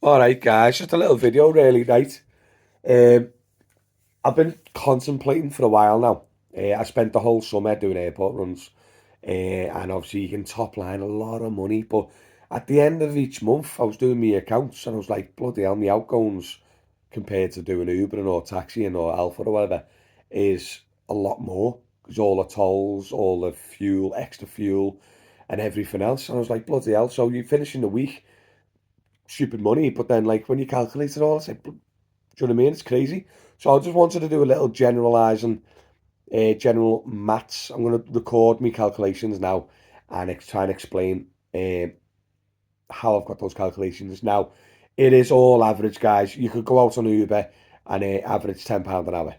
All right, guys, just a little video, really, right? Um, I've been contemplating for a while now. I spent the whole summer doing airport runs, and obviously you can top line a lot of money. But at the end of each month, I was doing my accounts, and I was like, bloody hell, my outgoings compared to doing Uber or taxiing or Alpha or whatever is a lot more because all the tolls, all the fuel, extra fuel, and everything else. And I was like, bloody hell! So you finish in the week stupid money, but then like when you calculate it all, it's like, do you know what I mean? It's crazy. So I just wanted to do a little generalizing, general maths. I'm going to record my calculations now and try and explain how I've got those calculations. Now, it is all average, guys. You could go out on Uber and average £10 an hour,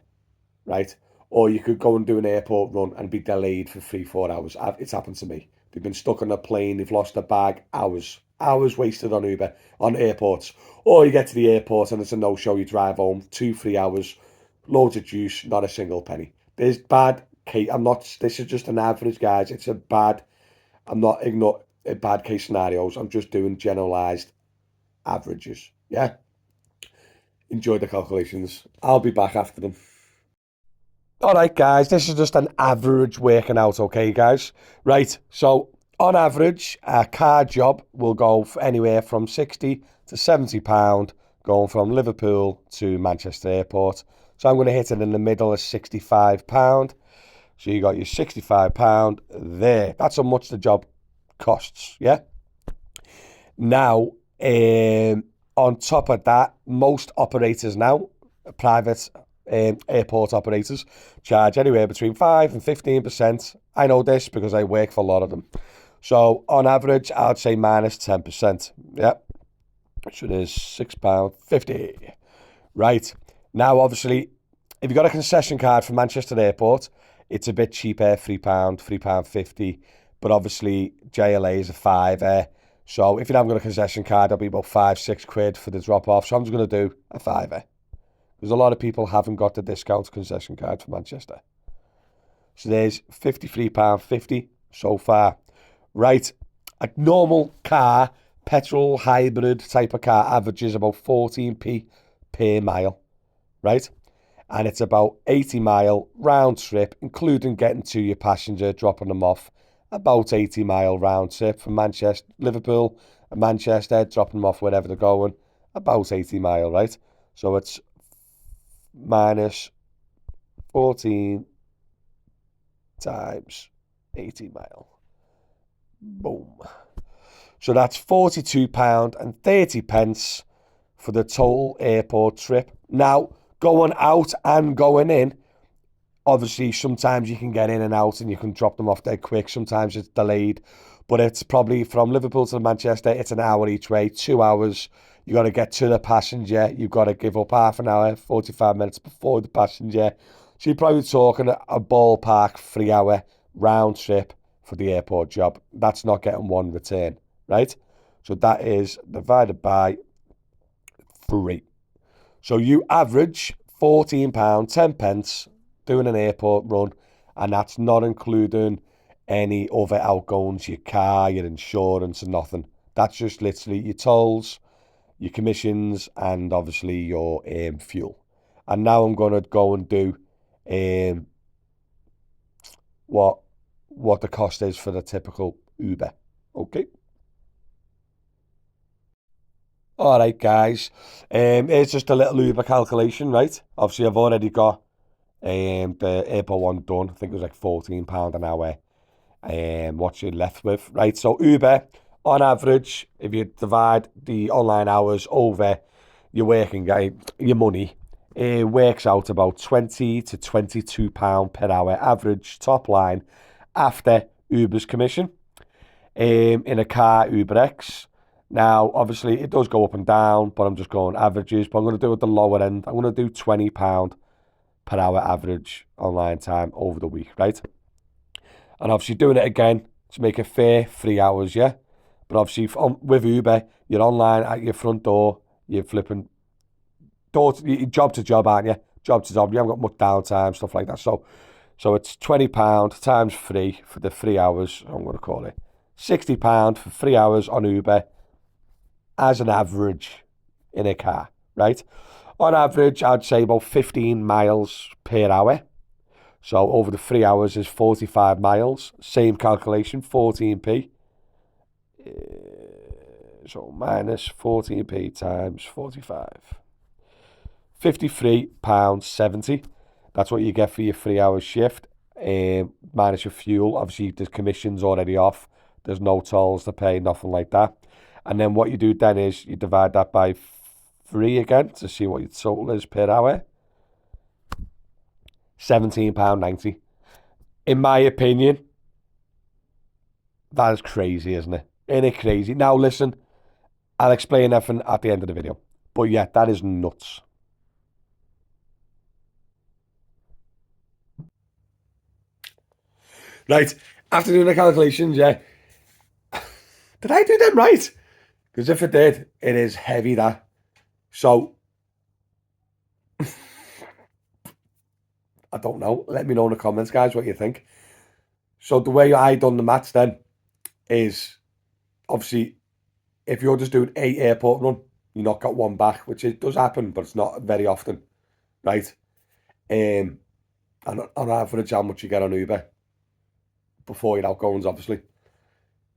right? Or you could go and do an airport run and be delayed for 3, 4 hours. It's happened to me. They've been stuck on a plane, they've lost a bag, hours wasted on Uber, on airports. Or you get to the airport and it's a no-show, you drive home, 2, 3 hours, loads of juice, not a single penny. There's bad case, this is just an average, guys. It's a bad, I'm not ignoring bad case scenarios. I'm just doing generalized averages. Yeah, enjoy the calculations. I'll be back after them. All right, guys, this is just an average working out, okay, guys? Right, so on average, a car job will go for anywhere from 60 to £70 going from Liverpool to Manchester Airport. So I'm going to hit it in the middle of £65. So you got your £65 there. That's how much the job costs, yeah? Now, on top of that, most operators now, private airport operators, charge anywhere between 5 and 15%. I know this because I work for a lot of them. So on average, I'd say minus 10%. Yeah, which is £6.50. Right. Now, obviously, if you've got a concession card for Manchester Airport, it's a bit cheaper, £3, £3.50. But obviously, JLA is a fiver. So if you haven't got a concession card, it'll be about £5, £6 for the drop off. So I'm just going to do a fiver. Because a lot of people haven't got the discount concession card for Manchester. So there's £53.50 so far. Right, a normal car, petrol hybrid type of car, averages about 14p per mile, right? And it's about 80-mile round trip, including getting to your passenger, dropping them off. About 80-mile round trip from Manchester, Liverpool, and Manchester, dropping them off wherever they're going. About 80 mile, right? So it's minus 14 times 80 mile. Boom. So that's £42.30 for the total airport trip. Now, going out and going in, obviously, sometimes you can get in and out and you can drop them off there quick. Sometimes it's delayed, but it's probably from Liverpool to Manchester, it's an hour each way, 2 hours. You got to get to the passenger. You've got to give up half an hour, 45 minutes before the passenger. So you're probably talking a ballpark 3 hour round trip for the airport job. That's not getting one return, right? So that is divided by 3. So you average £14.10 doing an airport run, and that's not including any other outgoings, your car, your insurance, and nothing. That's just literally your tolls, your commissions, and obviously your fuel. And now I'm going to go and do what the cost is for the typical Uber. Okay. All right, guys. It's just a little Uber calculation, right? Obviously, I've already got the airport one done. I think it was like £14 an hour. What you're left with, right? So Uber, on average, if you divide the online hours over your working your money, it works out about £20 to £22 per hour average top line after Uber's commission. In a car, Uber X. Now, obviously, it does go up and down, but I'm just going averages. But I'm going to do it at the lower end. I'm going to do £20 per hour average online time over the week, right? And obviously doing it again to make it fair, 3 hours, yeah? But obviously with Uber, you're online at your front door, you're flipping job to job, aren't you? Job to job, you haven't got much downtime, stuff like that. So it's £20 times 3 for the 3 hours, I'm going to call it. £60 for 3 hours on Uber as an average. in a car, right? On average, I'd say about 15 miles per hour. So over the 3 hours is 45 miles. Same calculation, 14p. So minus 14p times 45. £53.70. That's what you get for your 3 hour shift. Minus your fuel. Obviously, the commission's already off. There's no tolls to pay, nothing like that. And then what you do then is you divide that by 3 again to see what your total is per hour. £17.90. In my opinion, that is crazy, isn't it? Isn't it crazy? Now listen, I'll explain everything at the end of the video. But yeah, that is nuts. Right, after doing the calculations, yeah. Did I do them right? Because if I did, it is heavy, that. So, I don't know. Let me know in the comments, guys, what you think. So the way I done the maths then is, obviously, if you're just doing 8 airport run, you not got one back, which it does happen, but it's not very often, right? And on average, how much you get on Uber before your outgoings, obviously.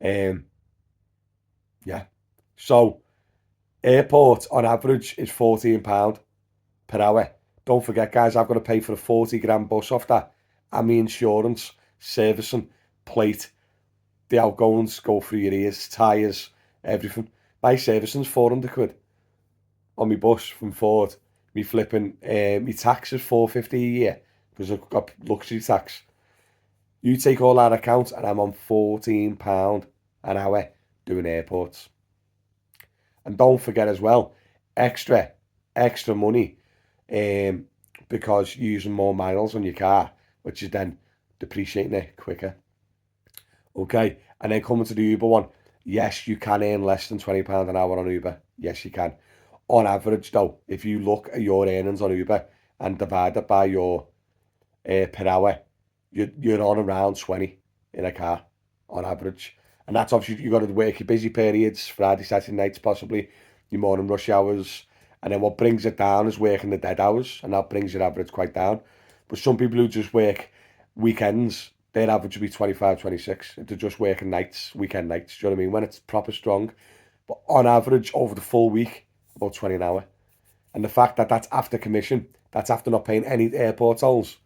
Um, yeah. So airport on average is £14 per hour. Don't forget, guys, I've got to pay for a 40 grand bus off that. And my insurance, servicing, plate, the outgoings go through your ears, tyres, everything. My servicing's £400 on my bus from Ford. Me flipping, my tax is £450 a year because I've got luxury tax. You take all that account and I'm on £14 an hour doing airports. And don't forget as well, extra money because you're using more miles on your car, which is then depreciating it quicker. Okay, and then coming to the Uber one, yes, you can earn less than £20 an hour on Uber. Yes, you can. On average, though, if you look at your earnings on Uber and divide it by your per hour, you're on around 20 in a car on average. And that's obviously, you've got to work your busy periods, Friday, Saturday nights possibly, your morning rush hours. And then what brings it down is working the dead hours, and that brings your average quite down. But some people who just work weekends, their average would be 25, 26. If they're just working nights, weekend nights, do you know what I mean? When it's proper strong. But on average, over the full week, about 20 an hour. And the fact that that's after commission, that's after not paying any airport tolls,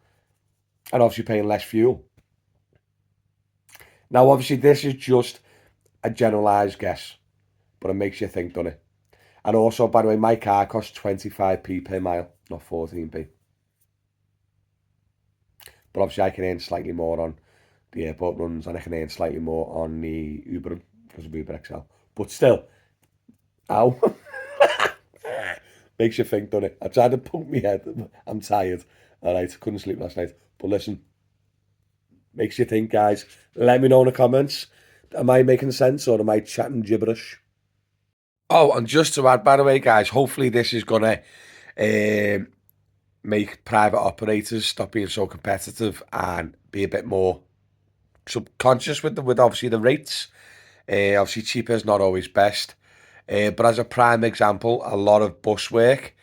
and obviously paying less fuel. Now, obviously, this is just a generalised guess, but it makes you think, doesn't it? And also, by the way, my car costs 25p per mile, not 14p. But obviously, I can earn slightly more on the airport runs, and I can earn slightly more on the Uber because of Uber XL. But still, ow. Makes you think, doesn't it? I tried to poke my head. I'm tired. All right, couldn't sleep last night. But listen, makes you think, guys. Let me know in the comments. Am I making sense or am I chatting gibberish? Oh, and just to add, by the way, guys, hopefully this is going to make private operators stop being so competitive and be a bit more subconscious with obviously the rates. Obviously, cheaper is not always best. But as a prime example, a lot of bus work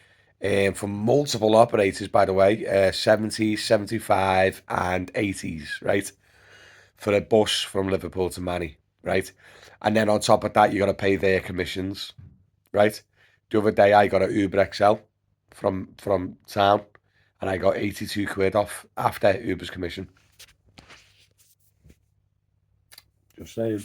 from multiple operators, by the way, 70s, 75 and 80s, right? For a bus from Liverpool to Manny, right? And then on top of that, you got to pay their commissions, right? The other day, I got an Uber XL from town, and I got 82 quid off after Uber's commission. Just saying.